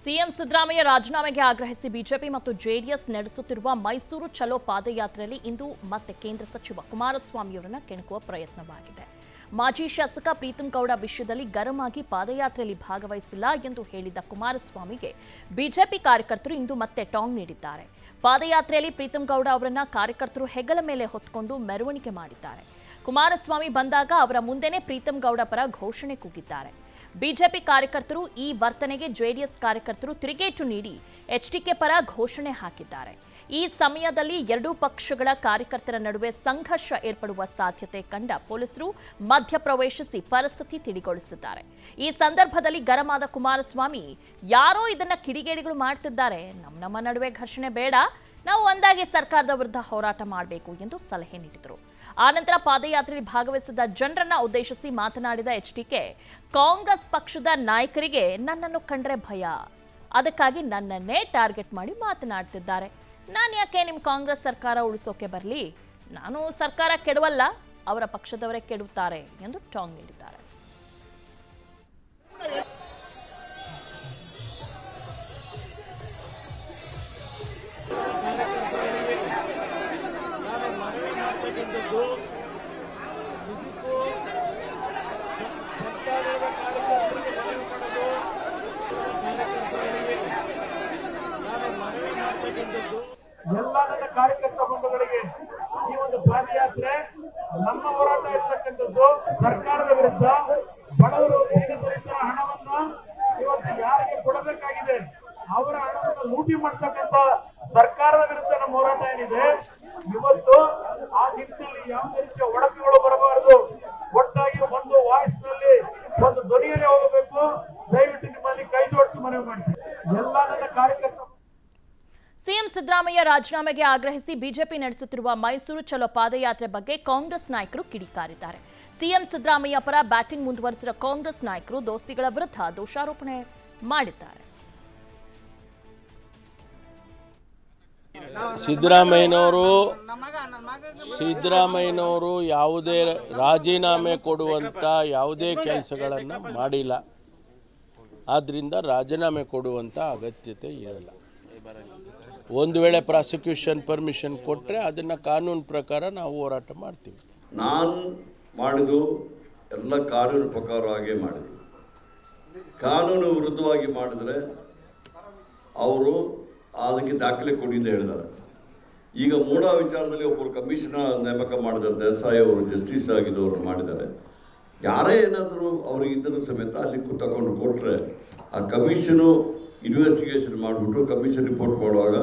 CM Siddaramaiah ರಾಜೀನಾಮೆಗೆ ಆಗ್ರಹಿಸಿ BJP ಮತ್ತು ಜೆಡಿಎಸ್ ನಡೆಸುತ್ತಿರುವ ಮೈಸೂರು ಚಲೋ ಪಾದಯಾತ್ರೆಯಲ್ಲಿ ಇಂದು ಮತ್ತೆ ಕೇಂದ್ರ ಸಚಿವ ಕುಮಾರಸ್ವಾಮಿಯವರನ್ನ ಕೆಣಕುವ ಪ್ರಯತ್ನವಾಗಿದೆ. ಮಾಜಿ ಶಾಸಕ ಪ್ರೀತಂ ಗೌಡ ವಿಷಯದಲ್ಲಿ ಗರಂ ಆಗಿ ಪಾದಯಾತ್ರೆಯಲ್ಲಿ ಭಾಗವಹಿಸಿಲ್ಲ ಎಂದು ಹೇಳಿದ್ದ ಕುಮಾರಸ್ವಾಮಿಗೆ ಬಿಜೆಪಿ ಕಾರ್ಯಕರ್ತರು ಇಂದು ಮತ್ತೆ ಟಾಂಗ್ ನೀಡಿದ್ದಾರೆ. ಪಾದಯಾತ್ರೆಯಲ್ಲಿ ಪ್ರೀತಂ ಗೌಡ ಅವರನ್ನ ಕಾರ್ಯಕರ್ತರು ಹೆಗಲ ಮೇಲೆ ಹೊತ್ತುಕೊಂಡು ಮೆರವಣಿಗೆ ಮಾಡಿದ್ದಾರೆ. ಕುಮಾರಸ್ವಾಮಿ ಬಂದಾಗ ಅವರ ಮುಂದೆನೇ ಪ್ರೀತಂ ಗೌಡ ಪರ ಘೋಷಣೆ ಕೂಗಿದ್ದಾರೆ. ಬಿಜೆಪಿ ಕಾರ್ಯಕರ್ತರು ಈ ವರ್ತನೆಗೆ ಜೆಡಿಎಸ್ ಕಾರ್ಯಕರ್ತರು ತಿರುಗೇಟು ನೀಡಿ ಎಚ್ಡಿಕೆ ಪರ ಘೋಷಣೆ ಹಾಕಿದ್ದಾರೆ. ಈ ಸಮಯದಲ್ಲಿ ಎರಡೂ ಪಕ್ಷಗಳ ಕಾರ್ಯಕರ್ತರ ನಡುವೆ ಸಂಘರ್ಷ ಏರ್ಪಡುವ ಸಾಧ್ಯತೆ ಕಂಡ ಪೊಲೀಸರು ಮಧ್ಯಪ್ರವೇಶಿಸಿ ಪರಿಸ್ಥಿತಿ ತಿಳಿಗೊಳಿಸಿದ್ದಾರೆ. ಈ ಸಂದರ್ಭದಲ್ಲಿ ಗರಂ ಆದ ಕುಮಾರಸ್ವಾಮಿ, ಯಾರೋ ಇದನ್ನ ಕಿಡಿಗೇಡಿಗಳು ಮಾಡ್ತಿದ್ದಾರೆ, ನಮ್ಮ ನಡುವೆ ಘರ್ಷಣೆ ಬೇಡ, ನಾವು ಒಂದಾಗಿ ಸರ್ಕಾರದ ವಿರುದ್ಧ ಹೋರಾಟ ಮಾಡಬೇಕು ಎಂದು ಸಲಹೆ ನೀಡಿದರು. ಆನಂತರ ಪಾದಯಾತ್ರೆಯಲ್ಲಿ ಭಾಗವಹಿಸಿದ ಜನರನ್ನ ಉದ್ದೇಶಿಸಿ ಮಾತನಾಡಿದ ಎಚ್ಡಿಕೆ, ಕಾಂಗ್ರೆಸ್ ಪಕ್ಷದ ನಾಯಕರಿಗೆ ನನ್ನನ್ನು ಕಂಡ್ರೆ ಭಯ, ಅದಕ್ಕಾಗಿ ನನ್ನನ್ನೇ ಟಾರ್ಗೆಟ್ ಮಾಡಿ ಮಾತನಾಡ್ತಿದ್ದಾರೆ. ನಾನು ಯಾಕೆ ನಿಮ್ಮ ಕಾಂಗ್ರೆಸ್ ಸರ್ಕಾರ ಉಳಿಸೋಕೆ ಬರಲಿ? ನಾನು ಸರ್ಕಾರ ಕೆಡವಲ್ಲ, ಅವರ ಪಕ್ಷದವರೇ ಕೆಡುತ್ತಾರೆ ಎಂದು ಟಾಂಗ್ ನೀಡಿದ್ದಾರೆ. ಎಲ್ಲ ನನ್ನ ಕಾರ್ಯಕರ್ತ ಬಂಧುಗಳಿಗೆ ಈ ಒಂದು ಪಾದಯಾತ್ರೆ ನಮ್ಮ ಹೋರಾಟ ಇರ್ತಕ್ಕಂಥದ್ದು ಸರ್ಕಾರದ ವಿರುದ್ಧ. ಬಡವರು ರೈತರ ಹಣವನ್ನು ಇವತ್ತು ಯಾರಿಗೆ ಕೊಡಬೇಕಾಗಿದೆ ಅವರ ಹಣವನ್ನು ಲೂಟಿ ಮಾಡ್ತಕ್ಕಂಥ ಸರ್ಕಾರದ ವಿರುದ್ಧ ನಮ್ಮ ಹೋರಾಟ ಏನಿದೆ, ಇವತ್ತು ಆ ನಿಟ್ಟಿನಲ್ಲಿ ಯಾವುದೇ ರೀತಿಯ ಒಡಕುಗಳು ಬರಬಾರದು. ಒಟ್ಟಾಗಿ ಒಂದು ವಾಯ್ಸ್ ನಲ್ಲಿ ಒಂದು ಧ್ವನಿಯಲ್ಲೇ ಹೋಗಬೇಕು. ದಯವಿಟ್ಟು ನಿಮ್ಮಲ್ಲಿ ಕೈ ಜೋಡಿಸಿ ಮನವಿ ಮಾಡ್ತೀನಿ. ಎಲ್ಲ ನನ್ನ ಕಾರ್ಯಕರ್ತ ಸಿಎಂ ಸಿದ್ದರಾಮಯ್ಯ ರಾಜೀನಾಮೆಗೆ ಆಗ್ರಹಿಸಿ ಬಿಜೆಪಿ ನಡೆಸುತ್ತಿರುವ ಮೈಸೂರು ಚಲೋ ಪಾದಯಾತ್ರೆ ಬಗ್ಗೆ ಕಾಂಗ್ರೆಸ್ ನಾಯಕರು ಕಿಡಿಕಾರಿದ್ದಾರೆ. ಸಿಎಂ ಸಿದ್ದರಾಮಯ್ಯ ಪರ ಬ್ಯಾಟಿಂಗ್ ಮುಂದುವರೆಸಿದ ಕಾಂಗ್ರೆಸ್ ನಾಯಕರು ದೋಸ್ತಿಗಳ ವಿರುದ್ಧ ದೋಷಾರೋಪಣೆ ಮಾಡಿದ್ದಾರೆ. ಸಿದ್ದರಾಮಯ್ಯನವರು ಯಾವುದೇ ರಾಜೀನಾಮೆ ಕೊಡುವಂಥ ಯಾವುದೇ ಕೆಲಸಗಳನ್ನು ಮಾಡಿಲ್ಲ. ಆದ್ದರಿಂದ ರಾಜೀನಾಮೆ ಕೊಡುವಂಥ ಅಗತ್ಯತೆ ಇರಲ್ಲ. ಒಂದು ವೇಳೆ ಪ್ರಾಸಿಕ್ಯೂಷನ್ ಪರ್ಮಿಷನ್ ಕೊಟ್ಟರೆ ಅದನ್ನು ಕಾನೂನು ಪ್ರಕಾರ ನಾವು ಹೋರಾಟ ಮಾಡ್ತೀವಿ. ನಾನು ಮಾಡಿದ್ದು ಎಲ್ಲ ಕಾನೂನು ಪ್ರಕಾರವಾಗಿ ಮಾಡಿದ್ವಿ. ಕಾನೂನು ವಿರುದ್ಧವಾಗಿ ಮಾಡಿದರೆ ಅವರು ಅದಕ್ಕೆ ದಾಖಲೆ ಕೊಡಿ ಅಂತ ಹೇಳಿದ್ದಾರೆ. ಈಗ ಮೂಢ ವಿಚಾರದಲ್ಲಿ ಒಬ್ಬರು ಕಮಿಷನರ್ ನೇಮಕ ಮಾಡಿದ್ದಾರೆ, ದೇಸಾಯಿ ಅವರು ಜಸ್ಟಿಸ್ ಆಗಿದ್ದವರು ಮಾಡಿದ್ದಾರೆ. ಯಾರೇ ಏನಾದರೂ ಅವರಿಗಿದ್ದರೂ ಸಮೇತ ಅಲ್ಲಿ ತಗೊಂಡು ಕೊಟ್ಟರೆ ಆ ಕಮಿಷನು ಇನ್ವೆಸ್ಟಿಗೇಷನ್ ಮಾಡಿಬಿಟ್ಟು ಕಮಿಷನ್ ರಿಪೋರ್ಟ್ ಮಾಡುವಾಗ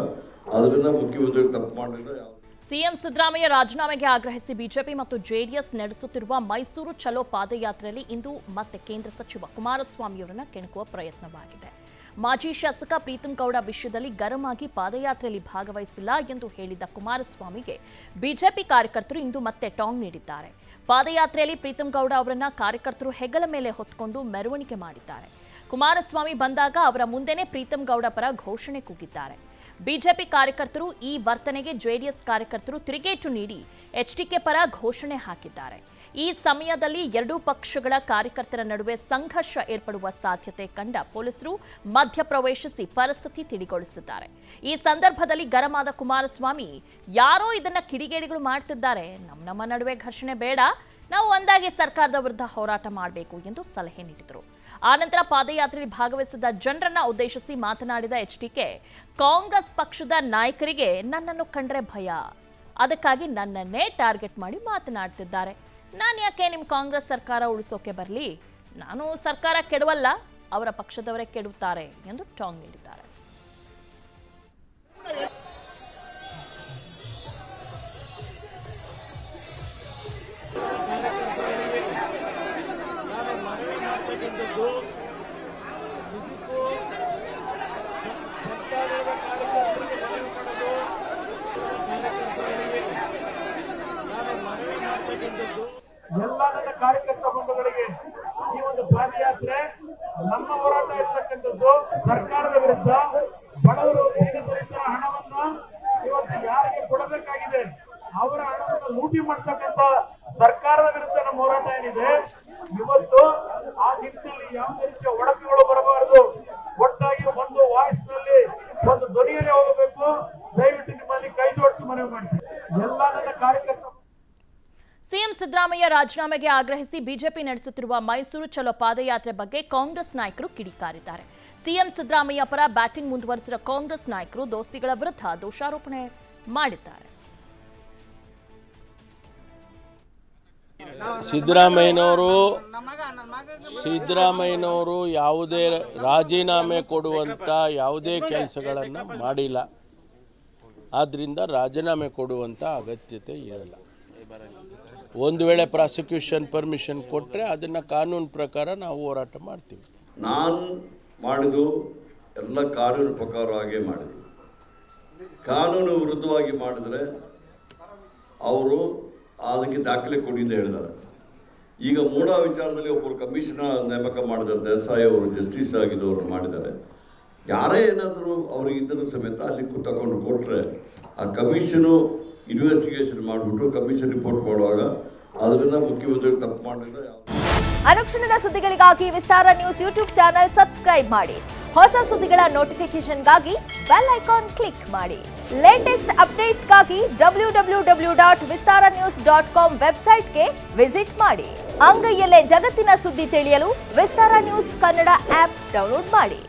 ಅದರಿಂದ ಮುಖ್ಯಮಂತ್ರಿ ತಪ್ಪು ಮಾಡಿದ್ರೆ. ಸಿಎಂ ಸಿದ್ದರಾಮಯ್ಯ ರಾಜೀನಾಮೆಗೆ ಆಗ್ರಹಿಸಿ ಬಿಜೆಪಿ ಮತ್ತು ಜೆಡಿಎಸ್ ನಡೆಸುತ್ತಿರುವ ಮೈಸೂರು ಚಲೋ ಪಾದಯಾತ್ರೆಯಲ್ಲಿ ಇಂದು ಮತ್ತೆ ಕೇಂದ್ರ ಸಚಿವ ಕುಮಾರಸ್ವಾಮಿಯವರನ್ನ ಕೆಣಕುವ ಪ್ರಯತ್ನವಾಗಿದೆ. ಮಾಜಿ ಶಾಸಕ ಪ್ರೀತಂ ಗೌಡ ವಿಷಯದಲ್ಲಿ ಗರಂ ಆಗಿ ಪಾದಯಾತ್ರೆಯಲ್ಲಿ ಭಾಗವಹಿಸಿಲ್ಲ ಎಂದು ಹೇಳಿದ್ದ ಕುಮಾರಸ್ವಾಮಿಗೆ ಬಿಜೆಪಿ ಕಾರ್ಯಕರ್ತರು ಇಂದು ಮತ್ತೆ ಟಾಂಗ್ ನೀಡಿದ್ದಾರೆ. ಪಾದಯಾತ್ರೆಯಲ್ಲಿ ಪ್ರೀತಂ ಗೌಡ ಅವರನ್ನ ಕಾರ್ಯಕರ್ತರು ಹೆಗಲ ಮೇಲೆ ಹೊತ್ತುಕೊಂಡು ಮೆರವಣಿಗೆ ಮಾಡಿದ್ದಾರೆ. ಕುಮಾರಸ್ವಾಮಿ ಬಂದಾಗ ಅವರ ಮುಂದೆನೇ ಪ್ರೀತಂ ಗೌಡ ಪರ ಘೋಷಣೆ ಕೂಗಿದ್ದಾರೆ. ಬಿಜೆಪಿ ಕಾರ್ಯಕರ್ತರು ಈ ವರ್ತನೆಗೆ ಜೆಡಿಎಸ್ ಕಾರ್ಯಕರ್ತರು ತಿರುಗೇಟು ನೀಡಿ ಎಚ್ಡಿಕೆ ಪರ ಘೋಷಣೆ ಹಾಕಿದ್ದಾರೆ. ಈ ಸಮಯದಲ್ಲಿ ಎರಡೂ ಪಕ್ಷಗಳ ಕಾರ್ಯಕರ್ತರ ನಡುವೆ ಸಂಘರ್ಷ ಏರ್ಪಡುವ ಸಾಧ್ಯತೆ ಕಂಡ ಪೊಲೀಸರು ಮಧ್ಯಪ್ರವೇಶಿಸಿ ಪರಿಸ್ಥಿತಿ ತಿಳಿಗೊಳಿಸಿದ್ದಾರೆ. ಈ ಸಂದರ್ಭದಲ್ಲಿ ಗರಂ ಆದ ಕುಮಾರಸ್ವಾಮಿ, ಯಾರೋ ಇದನ್ನ ಕಿಡಿಗೇಡಿಗಳು ಮಾಡ್ತಿದ್ದಾರೆ, ನಮ್ಮ ನಡುವೆ ಘರ್ಷಣೆ ಬೇಡ, ನಾವು ಒಂದಾಗಿ ಸರ್ಕಾರದ ವಿರುದ್ಧ ಹೋರಾಟ ಮಾಡಬೇಕು ಎಂದು ಸಲಹೆ ನೀಡಿದರು. ಆನಂತರ ಪಾದಯಾತ್ರೆಯಲ್ಲಿ ಭಾಗವಹಿಸಿದ ಜನರನ್ನ ಉದ್ದೇಶಿಸಿ ಮಾತನಾಡಿದ ಎಚ್ಡಿಕೆ, ಕಾಂಗ್ರೆಸ್ ಪಕ್ಷದ ನಾಯಕರಿಗೆ ನನ್ನನ್ನು ಕಂಡ್ರೆ ಭಯ, ಅದಕ್ಕಾಗಿ ನನ್ನನ್ನೇ ಟಾರ್ಗೆಟ್ ಮಾಡಿ ಮಾತನಾಡ್ತಿದ್ದಾರೆ. ನಾನು ಯಾಕೆ ನಿಮ್ಮ ಕಾಂಗ್ರೆಸ್ ಸರ್ಕಾರ ಉಳಿಸೋಕೆ ಬರಲಿ? ನಾನು ಸರ್ಕಾರ ಕೆಡವಲ್ಲ, ಅವರ ಪಕ್ಷದವರೇ ಕೆಡುತ್ತಾರೆ ಎಂದು ಟಾಂಗ್ ನೀಡಿದ್ದಾರೆ. ಎಲ್ಲ ನನ್ನ ಕಾರ್ಯಕರ್ತ ಬಂಧುಗಳಿಗೆ ಈ ಒಂದು ಪಾದಯಾತ್ರೆ ನಮ್ಮ ಹೋರಾಟ ಇರ್ತಕ್ಕಂಥದ್ದು ಸರ್ಕಾರದ ವಿರುದ್ಧ. ಬಡವರು ರೈತರ ಹಣವನ್ನು ಇವತ್ತು ಯಾರಿಗೆ ಕೊಡಬೇಕಾಗಿದೆ ಅವರ ಹಣವನ್ನು ಲೂಟಿ ಮಾಡ್ತಕ್ಕಂಥ ಸರ್ಕಾರದ ವಿರುದ್ಧ ನಮ್ಮ ಹೋರಾಟ ಏನಿದೆ, ಇವತ್ತು ಆ ನಿಟ್ಟಿನಲ್ಲಿ ಯಾವುದೇ ರೀತಿಯ ಒಡಕುಗಳು ಬರಬಾರದು. ಒಟ್ಟಾಗಿ ಒಂದು ಸಿದ್ದರಾಮಯ್ಯ ರಾಜೀನಾಮೆಗೆ ಆಗ್ರಹಿಸಿ ಬಿಜೆಪಿ ನಡೆಸುತ್ತಿರುವ ಮೈಸೂರು ಚಲೋ ಪಾದಯಾತ್ರೆ ಬಗ್ಗೆ ಕಾಂಗ್ರೆಸ್ ನಾಯಕರು ಕಿಡಿಕಾರಿದ್ದಾರೆ. ಸಿಎಂ ಸಿದ್ದರಾಮಯ್ಯ ಪರ ಬ್ಯಾಟಿಂಗ್ ಮುಂದುವರೆಸಿದ ಕಾಂಗ್ರೆಸ್ ನಾಯಕರು ದೋಸ್ತಿಗಳ ವಿರುದ್ಧ ದೋಷಾರೋಪಣೆ ಮಾಡಿದ್ದಾರೆ. ಸಿದ್ದರಾಮಯ್ಯನವರು ಯಾವುದೇ ರಾಜೀನಾಮೆ ಕೊಡುವಂಥ ಯಾವುದೇ ಕೆಲಸಗಳನ್ನು ಮಾಡಿಲ್ಲ. ಆದ್ದರಿಂದ ರಾಜೀನಾಮೆ ಕೊಡುವಂಥ ಅಗತ್ಯತೆ ಇರಲ್ಲ. ಒಂದು ವೇಳೆ ಪ್ರಾಸಿಕ್ಯೂಷನ್ ಪರ್ಮಿಷನ್ ಕೊಟ್ಟರೆ ಅದನ್ನು ಕಾನೂನು ಪ್ರಕಾರ ನಾವು ಹೋರಾಟ ಮಾಡ್ತೀವಿ. ನಾನು ಮಾಡಿದ್ದು ಎಲ್ಲ ಕಾನೂನು ಪ್ರಕಾರವಾಗಿ ಮಾಡಿದೆ. ಕಾನೂನು ವಿರುದ್ಧವಾಗಿ ಮಾಡಿದರೆ ಅವರು ಅದಕ್ಕೆ ದಾಖಲೆ ಕೊಡಿ ಅಂತ ಹೇಳಿದ್ದಾರೆ. ಈಗ ಮೂಢ ವಿಚಾರದಲ್ಲಿ ಒಬ್ಬರು ಕಮಿಷನರ್ ನೇಮಕ ಮಾಡಿದ್ದಾರೆ, ದೇಸಾಯಿ ಅವರು ಜಸ್ಟಿಸ್ ಆಗಿದ್ದವರು ಮಾಡಿದ್ದಾರೆ. ಯಾರೇ ಏನಾದರೂ ಅವ್ರಿಗೆ ಇದ್ದರೂ ಸಮೇತ ಅಲ್ಲಿ ತಗೊಂಡು ಕೊಟ್ಟರೆ ಆ ಕಮಿಷನು ಇನ್ವೆಸ್ಟಿಗೇಷನ್ ಮಾಡಿಬಿಟ್ಟು ಕಮಿಷನ್ ರಿಪೋರ್ಟ್ ಮಾಡುವಾಗ ಅದರಿಂದ ಮುಖ್ಯಮಂತ್ರಿ ತಪ್ಪು ಮಾಡಿದ್ರೆ. ಅನುಕ್ಷಣದ ಸುದ್ದಿಗಳಿಗಾಗಿ ವಿಸ್ತಾರ ನ್ಯೂಸ್ ಯೂಟ್ಯೂಬ್ ಚಾನೆಲ್ ಸಬ್ಸ್ಕ್ರೈಬ್ ಮಾಡಿ. ಹೊಸ ಸುದ್ದಿಗಳ ನೋಟಿಫಿಕೇಶನ್ಗಾಗಿ ಬೆಲ್ ಐಕಾನ್ ಕ್ಲಿಕ್ ಮಾಡಿ. ಲೇಟೆಸ್ಟ್ ಅಪ್ಡೇಟ್ಸ್ಗಾಗಿ www.vistaranews.com ವೆಬ್ಸೈಟ್ಗೆ ವಿಸಿಟ್ ಮಾಡಿ. ಅಂಗೈಯಲ್ಲೇ ಜಗತ್ತಿನ ಸುದ್ದಿ ತಿಳಿಯಲು ವಿಸ್ತಾರ ನ್ಯೂಸ್ ಕನ್ನಡ ಆಪ್ ಡೌನ್ಲೋಡ್ ಮಾಡಿ.